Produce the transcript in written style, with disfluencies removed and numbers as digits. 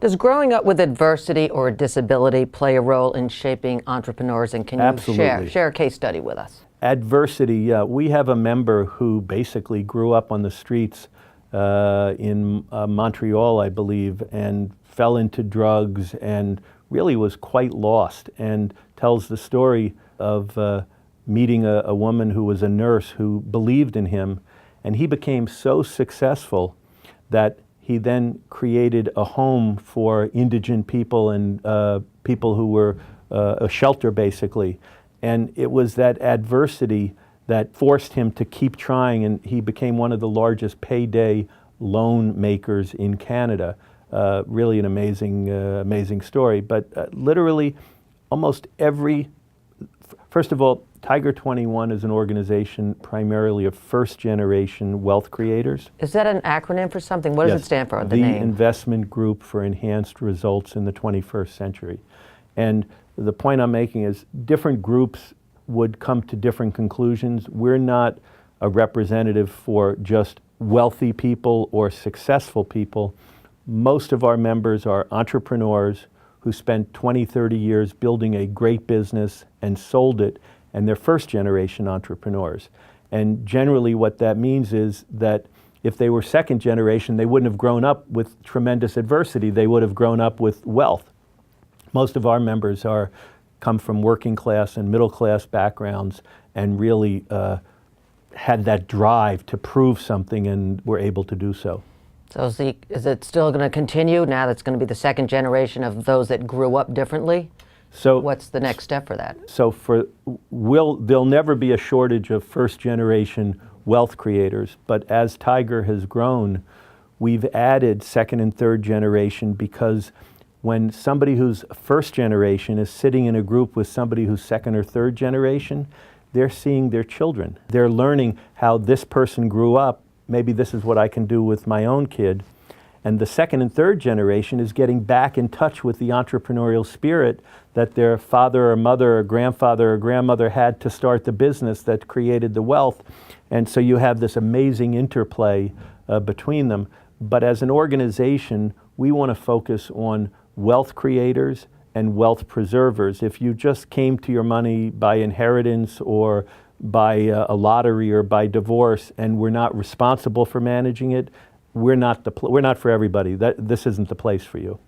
Does growing up with adversity or disability play a role in shaping entrepreneurs, and can you Absolutely. share a case study with us? Adversity, we have a member who basically grew up on the streets in Montreal, I believe, and fell into drugs and really was quite lost, and tells the story of meeting a woman who was a nurse who believed in him, and he became so successful that he then created a home for indigent people and people who were a shelter, basically. And it was that adversity that forced him to keep trying, and he became one of the largest payday loan makers in Canada. Really an amazing story. But literally, almost every, first of all, Tiger 21 is an organization primarily of first-generation wealth creators. Is that an acronym for something? What does it stand for, the name? The Investment Group for Enhanced Results in the 21st Century. And the point I'm making is different groups would come to different conclusions. We're not a representative for just wealthy people or successful people. Most of our members are entrepreneurs who spent 20, 30 years building a great business and sold it, and they're first-generation entrepreneurs. And generally what that means is that if they were second generation, they wouldn't have grown up with tremendous adversity. They would have grown up with wealth. Most of our members come from working class and middle class backgrounds and really had that drive to prove something, and were able to do so. So is it still going to continue now that's going to be the second generation of those that grew up differently? So what's the next step for that? So there'll never be a shortage of first generation wealth creators, but as Tiger has grown, we've added second and third generation, because when somebody who's first generation is sitting in a group with somebody who's second or third generation, they're seeing their children. They're learning how this person grew up. Maybe this is what I can do with my own kid. And the second and third generation is getting back in touch with the entrepreneurial spirit that their father or mother or grandfather or grandmother had to start the business that created the wealth. And so you have this amazing interplay between them. But as an organization, we want to focus on wealth creators and wealth preservers. If you just came to your money by inheritance or by a lottery or by divorce, and we're not responsible for managing it, we're not for everybody. This isn't the place for you.